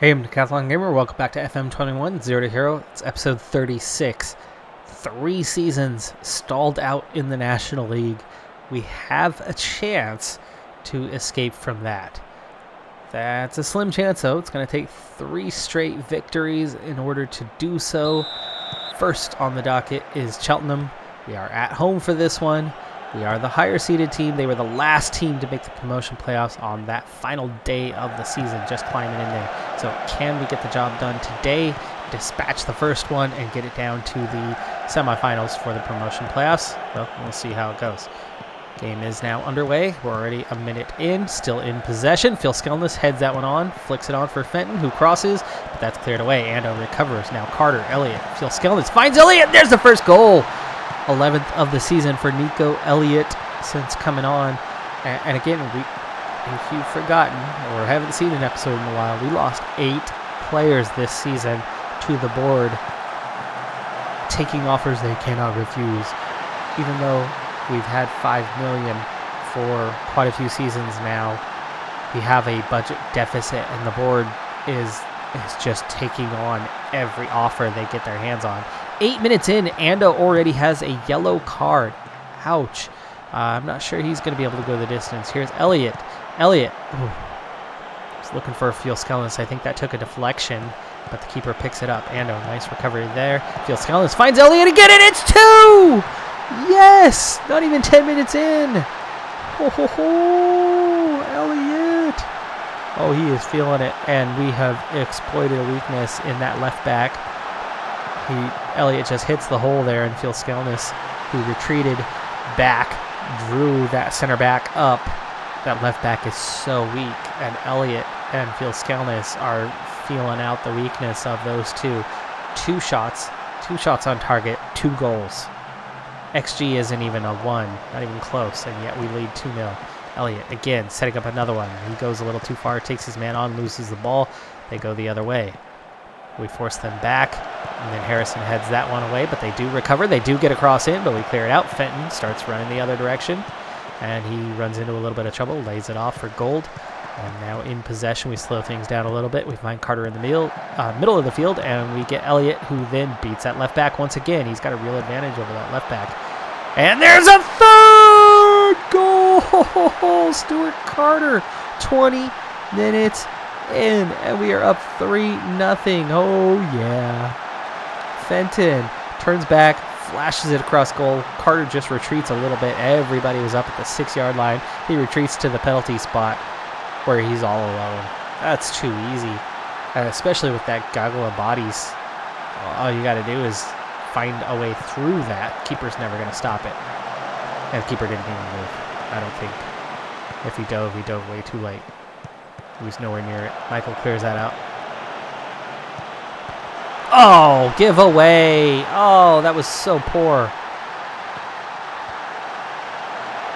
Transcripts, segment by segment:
Hey, I'm Decathlon Gamer. Welcome back to FM21 Zero to Hero. It's episode 36. 3 seasons stalled out in the National League. We have a chance to escape from that. That's a slim chance, though. It's going to take 3 straight victories in order to do so. First on the docket is Cheltenham. We are at home for this one. We are the higher-seeded team. They were the last team to make the promotion playoffs on that final day of the season, just climbing in there. So can we get the job done today, dispatch the first one, and get it down to the semifinals for the promotion playoffs? Well, we'll see how it goes. Game is now underway. We're already a minute in, still in possession. Phil Skelness heads that one on, flicks it on for Fenton, who crosses, but that's cleared away. Ando recovers. Now Carter, Elliott. Phil Skelness finds Elliott. There's the first goal. 11th of the season for Nico Elliott since coming on. And again, if you've forgotten or haven't seen an episode in a while, we lost 8 players this season to the board, taking offers they cannot refuse. Even though we've had $5 million for quite a few seasons now, we have a budget deficit, and the board is just taking on every offer they get their hands on. 8 minutes in, Ando already has a yellow card. Ouch. I'm not sure he's going to be able to go the distance. Here's Elliott. Elliott. He's looking for a Phil Skelness. I think that took a deflection, but the keeper picks it up. Ando, nice recovery there. Phil Skelness finds Elliott again, and it's 2! Yes! Not even 10 minutes in. Elliott. Oh, he is feeling it, and we have exploited a weakness in that left back. Elliott just hits the hole there, and Phil Skelness, who retreated back, drew that center back up. That left back is so weak, and Elliott and Phil Skelness are feeling out the weakness of those two. 2 shots on target, 2 goals. XG isn't even a 1, not even close, and yet we lead 2-0. Elliott, again, setting up another one. He goes a little too far, takes his man on, loses the ball. They go the other way. We force them back, and then Harrison heads that one away, but they do recover. They do get a cross in, but we clear it out. Fenton starts running the other direction, and he runs into a little bit of trouble, lays it off for Gold. And now in possession, we slow things down a little bit. We find Carter in the middle of the field, and we get Elliott, who then beats that left back once again. He's got a real advantage over that left back. And there's a 3rd goal! Stuart Carter, 20 minutes in, and we are up 3-0. Oh yeah. Fenton turns back, flashes it across goal. Carter just retreats a little bit. Everybody was up at the 6-yard line. He retreats to the penalty spot where he's all alone. That's too easy, especially with that gaggle of bodies. All you got to do is find a way through that. Keeper's never going to stop it, and the keeper didn't even move. I don't think. If he dove way too late. He was nowhere near it. Michael clears that out. Oh, give away. Oh, that was so poor.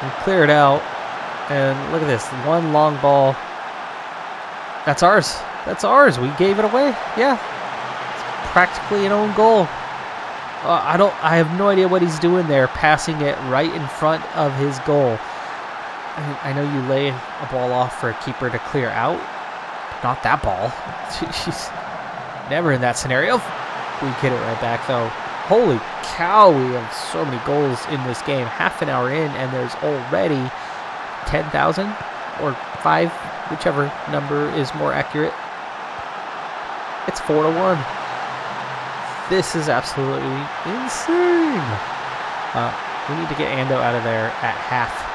We clear it out. And look at this. One long ball. That's ours. That's ours. We gave it away. Yeah. It's practically an own goal. I have no idea what he's doing there, passing it right in front of his goal. I know you lay a ball off for a keeper to clear out. Not that ball. She's never in that scenario. We get it right back, though. Holy cow, we have so many goals in this game. Half an hour in, and there's already 10,000 or 5, whichever number is more accurate. It's 4-1. This is absolutely insane. We need to get Ando out of there at half.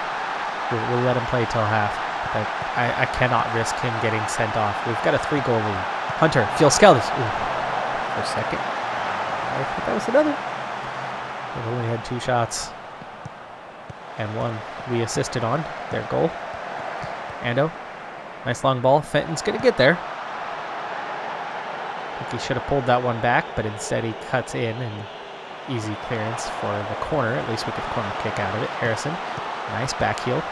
We'll let him play till half, but I cannot risk him getting sent off. We've got a 3-goal lead. Hunter, Phil Skelness. For a second. I think that was another. We've only had 2 shots. And 1 we assisted on. Their goal. Ando. Nice long ball. Fenton's going to get there. I think he should have pulled that one back, but instead he cuts in and easy clearance for the corner. At least we get the corner kick out of it. Harrison. Nice back heel.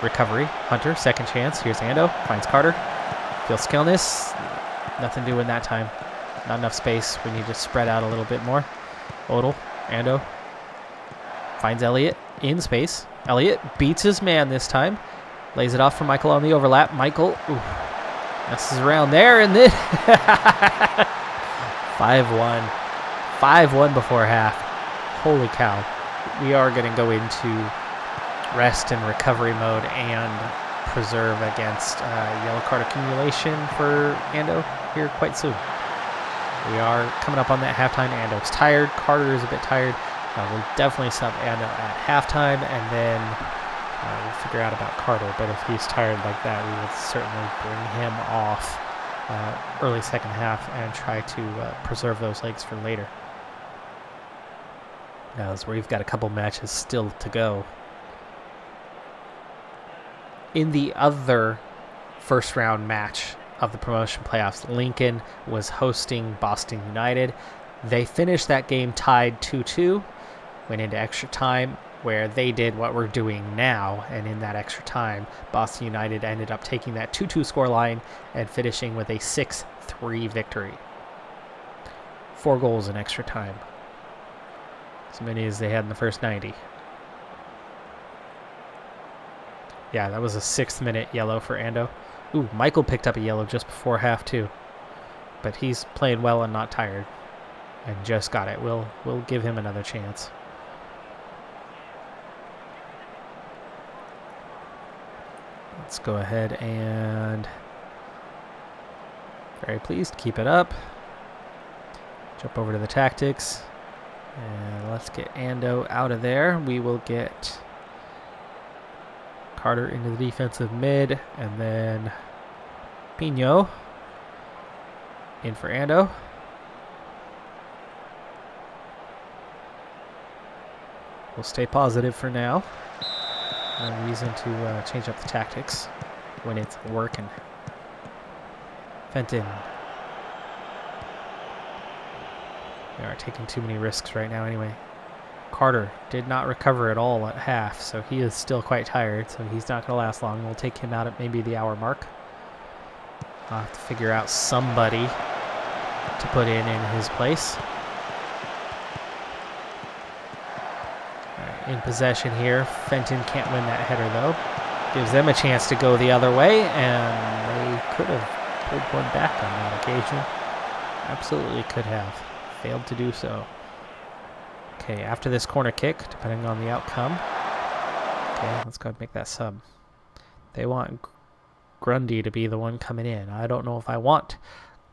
Recovery. Hunter, second chance. Here's Ando. Finds Carter. Phil Skelness. Nothing doing that time. Not enough space. We need to spread out a little bit more. Odell. Ando. Finds Elliott in space. Elliott beats his man this time. Lays it off for Michael on the overlap. Michael Messes around there, and then 5-1. 5-1 before half. Holy cow. We are going to go into rest and recovery mode and preserve against yellow card accumulation for Ando here quite soon. We are coming up on that halftime. Ando's tired. Carter is a bit tired. We'll definitely sub Ando at halftime, and then we'll figure out about Carter. But if he's tired like that, we will certainly bring him off early second half and try to preserve those legs for later. As we've got a couple matches still to go. In the other first round match of the promotion playoffs, Lincoln was hosting Boston United. They finished that game tied 2-2, went into extra time where they did what we're doing now, and in that extra time, Boston United ended up taking that 2-2 scoreline and finishing with a 6-3 victory. 4 goals in extra time. As many as they had in the first 90. Yeah, that was a 6th-minute yellow for Ando. Ooh, Michael picked up a yellow just before half, too. But he's playing well and not tired. And just got it. We'll give him another chance. Let's go ahead and... Very pleased. Keep it up. Jump over to the tactics. And let's get Ando out of there. We will get Carter into the defensive mid, and then Pino in for Ando. We'll stay positive for now. No reason to change up the tactics when it's working. Fenton. We are taking too many risks right now anyway. Carter did not recover at all at half, so he is still quite tired, so he's not going to last long. We'll take him out at maybe the hour mark. I'll have to figure out somebody to put in his place. Right, in possession here. Fenton can't win that header, though. Gives them a chance to go the other way, and they could have pulled one back on that occasion. Absolutely could have. Failed to do so. Okay, after this corner kick, depending on the outcome. Okay, let's go ahead and make that sub. They want Grundy to be the one coming in. I don't know if I want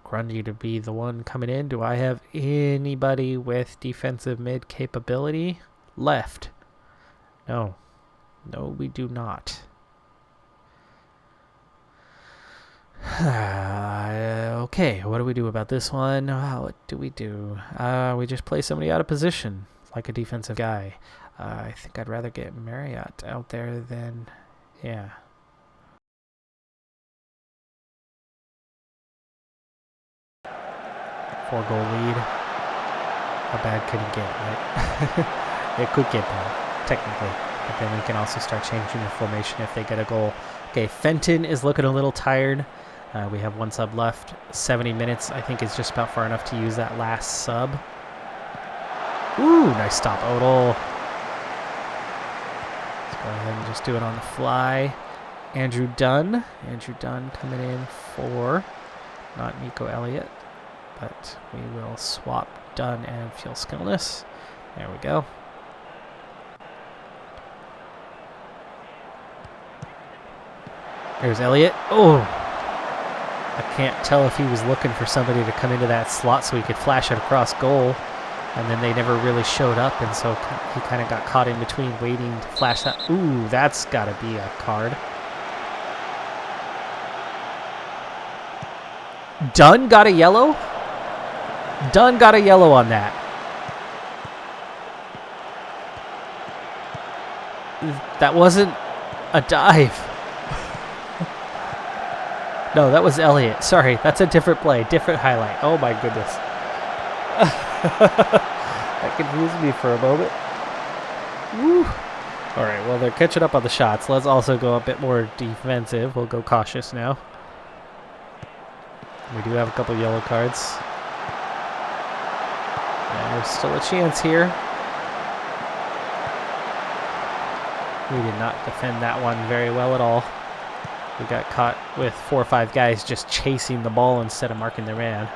Grundy to be the one coming in. Do I have anybody with defensive mid capability left? No. No, we do not. Okay, what do we do about this one? What do? We just play somebody out of position, like a defensive guy. I think I'd rather get Marriott out there than... Yeah. Four-goal lead. How bad could it get, right? It could get bad, technically. But then we can also start changing the formation if they get a goal. Okay, Fenton is looking a little tired. We have one sub left. 70 minutes, I think, is just about far enough to use that last sub. Ooh, nice stop, Odell. Let's go ahead and just do it on the fly. Andrew Dunn. Andrew Dunn coming in for, not Nico Elliott, but we will swap Dunn and Fuel Skillness. There we go. There's Elliott. Oh! I can't tell if he was looking for somebody to come into that slot so he could flash it across goal. And then they never really showed up, and so he kind of got caught in between waiting to flash that. Ooh, that's got to be a card. Dunn got a yellow? Dunn got a yellow on that. That wasn't a dive. No, that was Elliott. Sorry, that's a different play, different highlight. Oh my goodness. That confused me for a moment. Woo. All right, well, they're catching up on the shots. Let's also go a bit more defensive. We'll go cautious now. We do have a couple yellow cards. And there's still a chance here. We did not defend that one very well at all. We got caught with 4 or 5 guys just chasing the ball instead of marking their man.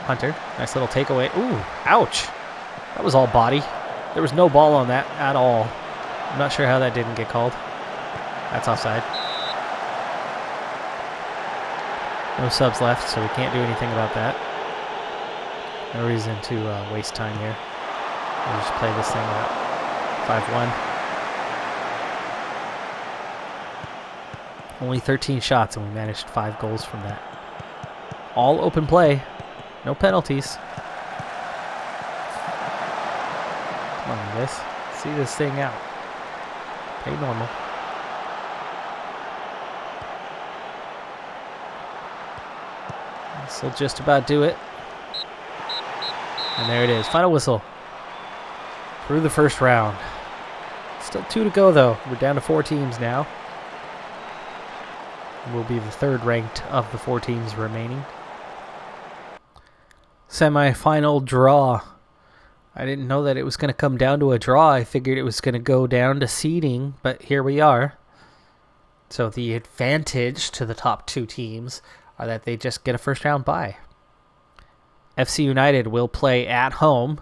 Hunter, nice little takeaway. Ooh, ouch. That was all body. There was no ball on that at all. I'm not sure how that didn't get called. That's offside. No subs left, so we can't do anything about that. No reason to waste time here. We'll just play this thing out. 5-1. Only 13 shots, and we managed 5 goals from that. All open play. No penalties. Come on, guys. See this thing out. Play normal. This will just about do it. And there it is. Final whistle. Through the first round. Still 2 to go, though. We're down to 4 teams now. We'll be the 3rd ranked of the 4 teams remaining. Semi-final draw. I didn't know that it was going to come down to a draw. I figured it was going to go down to seeding, but here we are. So the advantage to the top 2 teams are that they just get a first round bye. FC United will play at home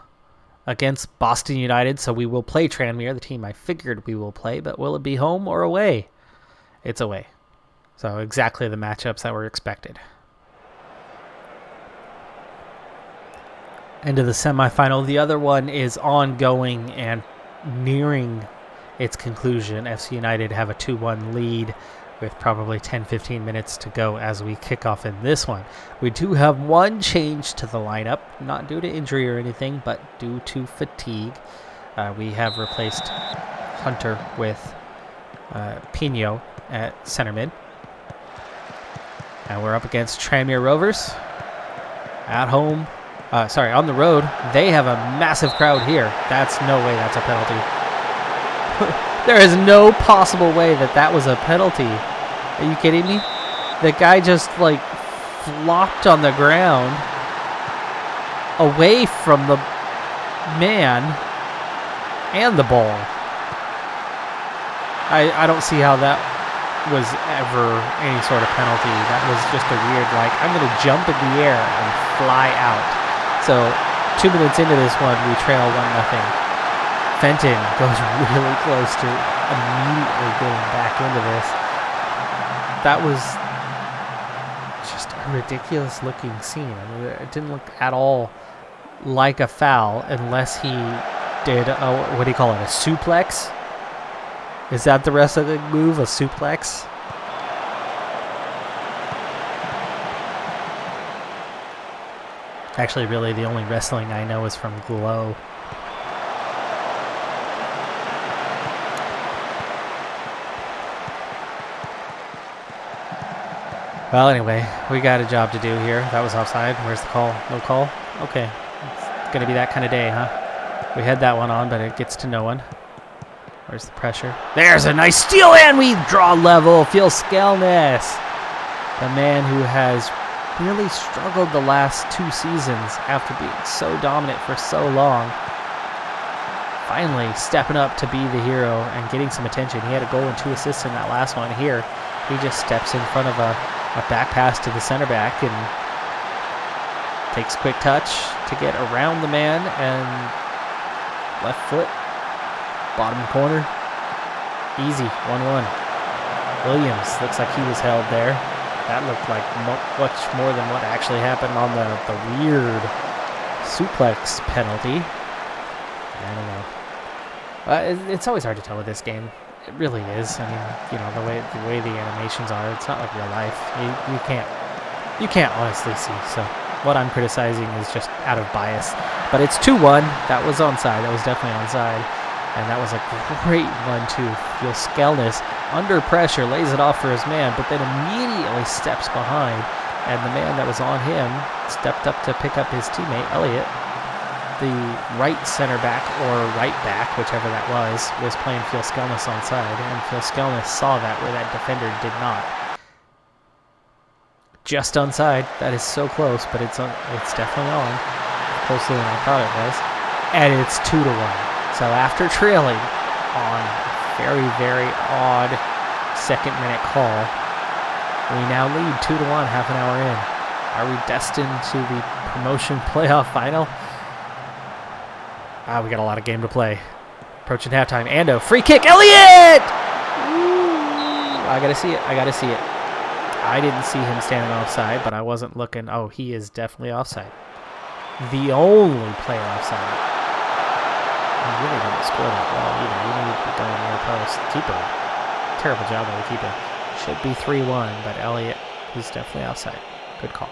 against Boston United, so we will play Tranmere, the team I figured we will play, but will it be home or away? It's away. So exactly the matchups that were expected. End of the semifinal. The other one is ongoing and nearing its conclusion. FC United have a 2-1 lead with probably 10-15 minutes to go as we kick off in this one. We do have one change to the lineup, not due to injury or anything, but due to fatigue. We have replaced Hunter with Pino at center mid. And we're up against Tranmere Rovers at home. On the road. They have a massive crowd here. That's no way that's a penalty. There is no possible way that was a penalty. Are you kidding me? The guy just like flopped on the ground away from the man and the ball. I don't see how that was ever any sort of penalty. That was just a weird, like, I'm going to jump in the air and fly out. So 2 minutes into this one, we trail 1-0. Fenton goes really close to immediately getting back into this. That was just a ridiculous looking scene. I mean, it didn't look at all like a foul unless he did a, what do you call it, a suplex? Is that the rest of the move, a suplex? Actually, really, the only wrestling I know is from Glow. Well, anyway, we got a job to do here. That was offside. Where's the call? No call? Okay. It's going to be that kind of day, huh? We had that one on, but it gets to no one. Where's the pressure? There's a nice steal, and we draw level. Phil Skelness, the man who has really struggled the last 2 seasons after being so dominant for so long. Finally stepping up to be the hero and getting some attention. He had a goal and 2 assists in that last one. Here, he just steps in front of a back pass to the center back and takes quick touch to get around the man and left foot, bottom corner, easy, 1-1. Williams looks like he was held there. That looked like much more than what actually happened on the weird suplex penalty. I don't know. It's always hard to tell with this game. It really is. I mean, you know, the way the animations are, it's not like real life. You can't honestly see. So what I'm criticizing is just out of bias. But it's 2-1. That was onside. That was definitely onside. And that was a great 1-2. Phil Skelness, under pressure, lays it off for his man, but then immediately steps behind. And the man that was on him stepped up to pick up his teammate, Elliott. The right center back, or right back, whichever that was playing Phil Skelness onside. And Phil Skelness saw that where that defender did not. Just onside. That is so close, but it's definitely on. Closer than I thought it was. And it's 2-1. So after trailing on a very, very odd second minute call. We now lead 2-1 half an hour in. Are we destined to the promotion playoff final? We got a lot of game to play. Approaching halftime. Ando, free kick. Elliott! Ooh, I gotta see it. I didn't see him standing offside, but I wasn't looking. Oh, he is definitely offside. The only player offside. He really didn't score that well either. He needed to be going near post. Keeper. Terrible job by the keeper. Should be 3-1, but Elliott is definitely offside. Good call.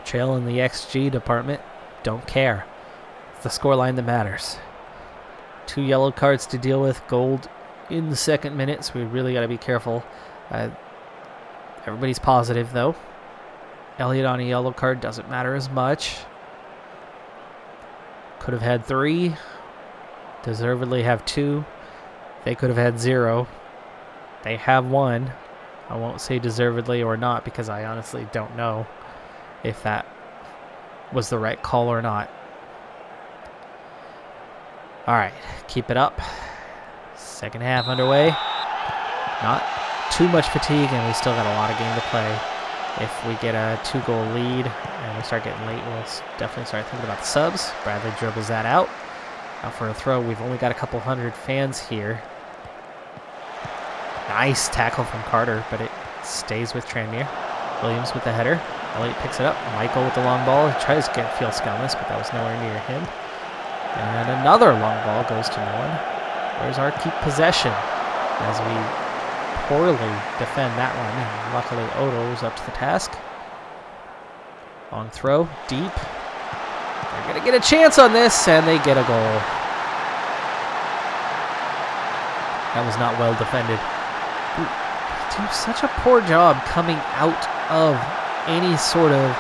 Trail in the XG department. Don't care. It's the scoreline that matters. 2 yellow cards to deal with. Gold in the second minute, so we really got to be careful. Everybody's positive, though. Elliott on a yellow card doesn't matter as much. Could have had 3. Deservedly have 2. They could have had 0. They have 1. I won't say deservedly or not because I honestly don't know if that was the right call or not. All right, keep it up. Second half underway. Not too much fatigue, and we still got a lot of game to play. If we get a 2-goal lead and we start getting late, we'll definitely start thinking about the subs. Bradley dribbles that out. Out for a throw. We've only got a couple hundred fans here. Nice tackle from Carter, but it stays with Tranmere. Williams with the header. Elliott picks it up. Michael with the long ball. He tries to get Fieldskelnis, but that was nowhere near him. And another long ball goes to no one. Where's our keep possession? As we poorly defend that one. And luckily, Odo was up to the task. Long throw. Deep. They're going to get a chance on this, and they get a goal. That was not well defended. We do such a poor job coming out of any sort of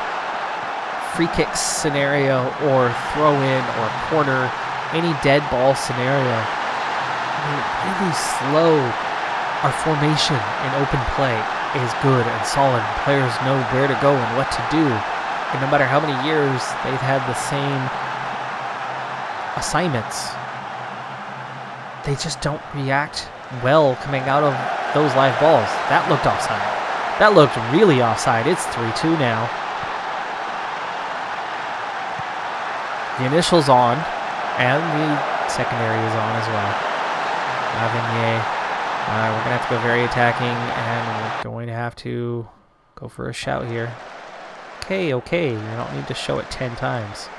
free kick scenario or throw in or corner, any dead ball scenario. Really slow. Our formation in open play is good and solid. Players know where to go and what to do. And no matter how many years they've had the same assignments, they just don't react well coming out of those live balls. That looked offside. That looked really offside. It's 3-2 now. The initial's on, and the secondary is on as well. Lavigny. We're going to have to go very attacking, and we're going to have to go for a shout here. Okay. You don't need to show it 10 times.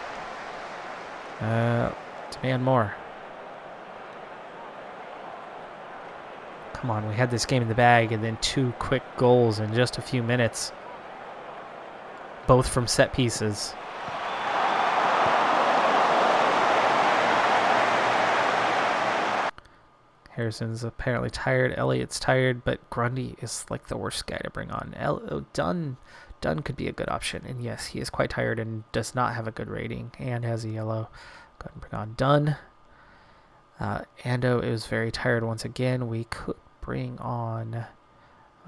Demand more. Come on, we had this game in the bag, and then 2 quick goals in just a few minutes. Both from set pieces. Harrison's apparently tired. Elliott's tired, but Grundy is like the worst guy to bring on. Dunn could be a good option, and yes, he is quite tired and does not have a good rating and has a yellow. Go ahead and bring on Dunn. Ando is very tired once again. We could bring on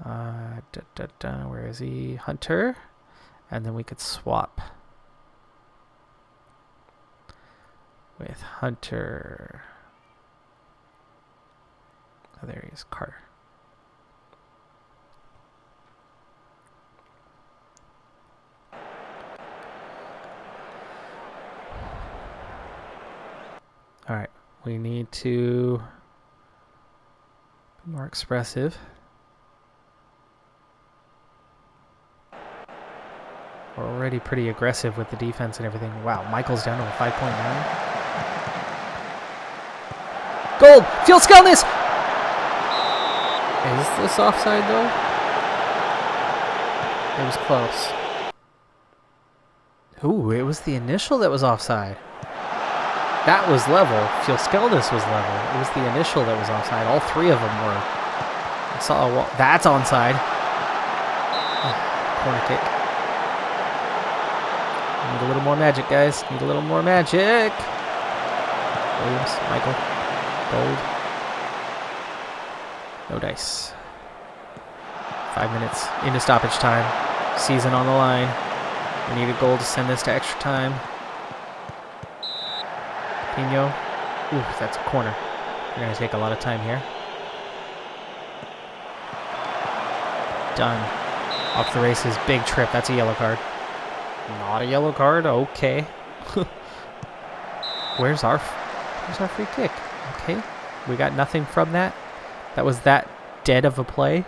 where is he? Hunter, and then we could swap with Hunter. Oh, there he is, Carter. All right, we need to be more expressive. We're already pretty aggressive with the defense and everything. Wow, Michael's down to a 5.9. Goal! Fieldskelnis! Is this offside, though? It was close. Ooh, it was the initial that was offside. That was level. Fieldskelnis was level. It was the initial that was offside. All 3 of them were. I saw a wall. That's onside. Corner kick. Need a little more magic, guys. Need a little more magic. Williams, Michael, Gold. No dice. 5 minutes into stoppage time. Season on the line. We need a goal to send this to extra time. Pino. Ooh, that's a corner. We're going to take a lot of time here. Done. Off the races. Big trip. That's a yellow card. Not a yellow card. Okay. Where's our free kick? Okay. We got nothing from that. That was that dead of a play.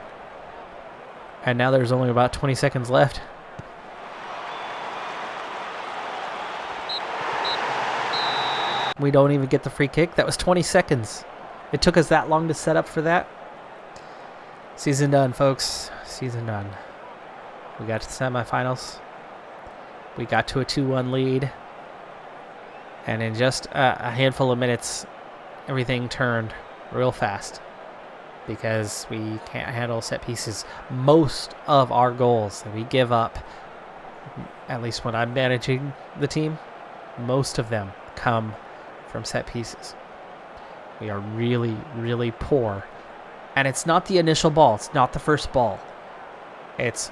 And now there's only about 20 seconds left. We don't even get the free kick. That was 20 seconds. It took us that long to set up for that. Season done, folks. Season done. We got to the semifinals. We got to a 2-1 lead. And in just a handful of minutes, everything turned real fast. Because we can't handle set pieces. Most of our goals that we give up, at least when I'm managing the team, most of them come from set pieces. We are really, really poor. And it's not the initial ball. It's not the first ball. It's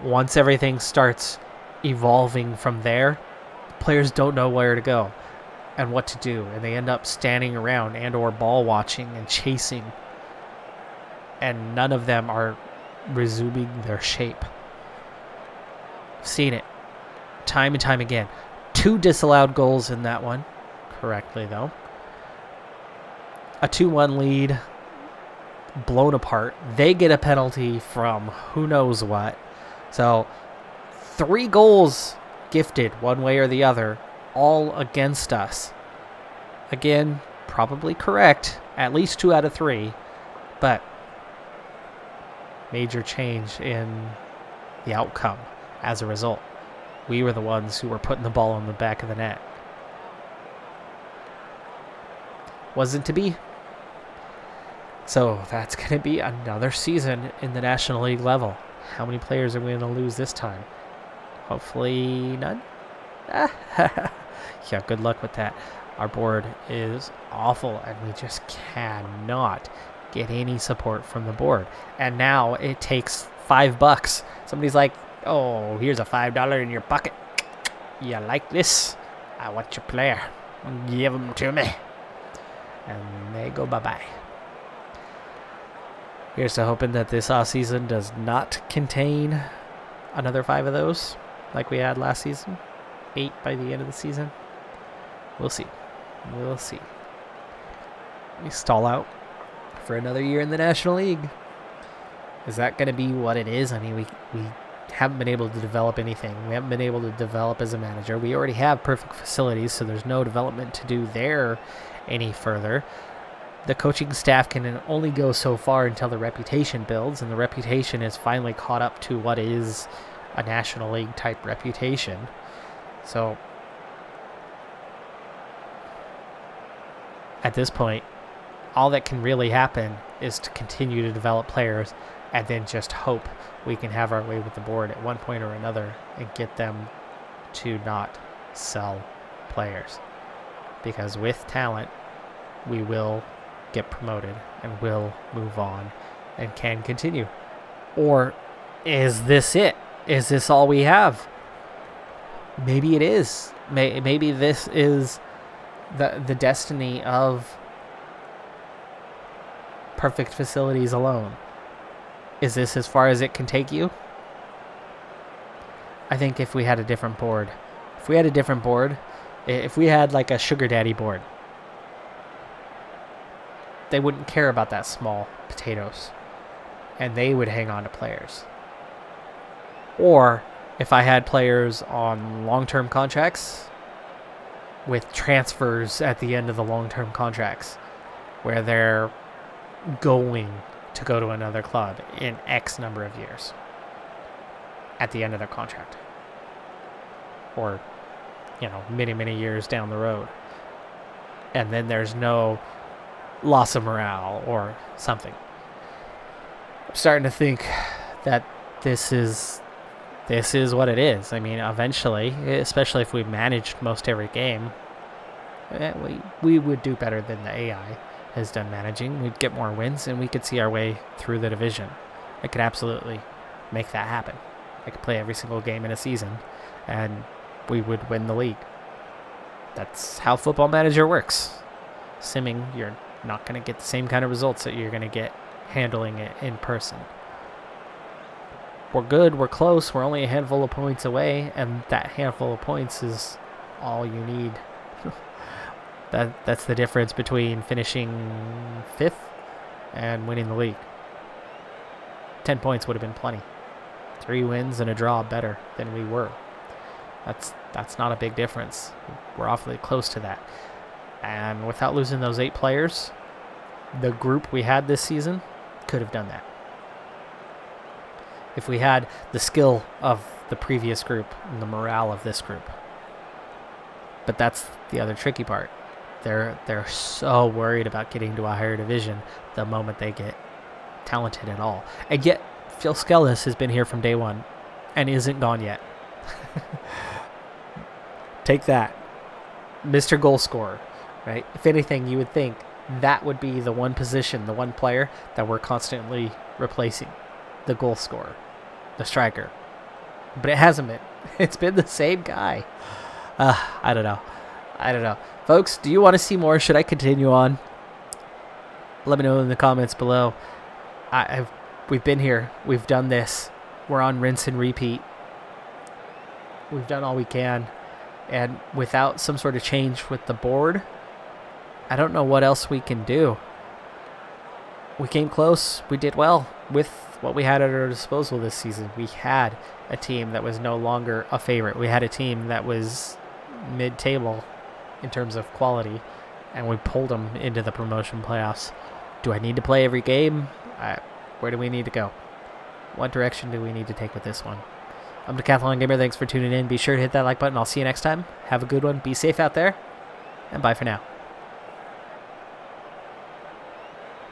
once everything starts evolving from there, players don't know where to go and what to do. And they end up standing around and or ball watching and chasing. And none of them are resuming their shape. I've seen it time and time again. 2 disallowed goals in that one. Correctly, though. A 2-1 lead blown apart. They get a penalty from who knows what. So 3 goals gifted one way or the other, all against us. Again, probably correct. At least 2 out of 3. But major change in the outcome as a result. We were the ones who were putting the ball in the back of the net. Wasn't to be. So that's going to be another season in the National League level. How many players are we going to lose this time? Hopefully none. Yeah, good luck with that. Our board is awful, and we just cannot get any support from the board. And now it takes $5. Somebody's like, oh, here's a $5 in your pocket. You like this? I want your player. Give them to me. And they go bye-bye. Here's to hoping that this offseason does not contain another 5 of those like we had last season. 8 by the end of the season. We'll see. We'll see. We stall out for another year in the National League. Is that going to be what it is? I mean, we haven't been able to develop anything. We haven't been able to develop as a manager. We already have perfect facilities, so there's no development to do there any further. The coaching staff can only go so far until the reputation builds, and the reputation is finally caught up to what is a National League type reputation. So at this point, all that can really happen is to continue to develop players and then just hope we can have our way with the board at one point or another and get them to not sell players. Because with talent, we will get promoted and will move on and can continue. Or is this it? Is this all we have? Maybe it is. Maybe this is the destiny of perfect facilities alone. Is this as far as it can take you? I think if we had a different board, if we had like a sugar daddy board, they wouldn't care about that small potatoes and they would hang on to players. Or if I had players on long-term contracts with transfers at the end of the long-term contracts where they're going to go to another club in X number of years at the end of their contract. Or, many, many years down the road. And then there's no loss of morale or something. I'm starting to think that this is what it is. I mean, eventually, especially if we managed most every game, we would do better than the AI has done managing. We'd get more wins, and we could see our way through the division. I could absolutely make that happen. I could play every single game in a season, and we would win the league. That's how Football Manager works. Simming, you're not going to get the same kind of results that you're going to get handling it in person. we're good, we're close, we're only a handful of points away, and that handful of points is all you need. That's the difference between finishing 5th and winning the league. 10 points would have been plenty. 3 wins and a draw better than we were. That's not a big difference. We're awfully close to that. And without losing those 8 players, the group we had this season could have done that. If we had the skill of the previous group and the morale of this group. But that's the other tricky part. They're so worried about getting to a higher division the moment they get talented at all. And yet, Phil Skellis has been here from day one and isn't gone yet. Take that. Mr. Goal Scorer, right? If anything, you would think that would be the one position, the one player that we're constantly replacing. The goal scorer. The striker. But it hasn't been. It's been the same guy. I don't know. Folks, do you want to see more? Should I continue on? Let me know in the comments below. We've been here. We've done this. We're on rinse and repeat. We've done all we can. And without some sort of change with the board, I don't know what else we can do. We came close. We did well with what we had at our disposal this season. We had a team that was no longer a favorite. We had a team that was mid-table in terms of quality, and we pulled them into the promotion playoffs. Do I need to play every game? Where do we need to go? What direction do we need to take with this one? I'm Decathlon Gamer. Thanks for tuning in. Be sure to hit that like button. I'll see you next time. Have a good one. Be safe out there, and bye for now.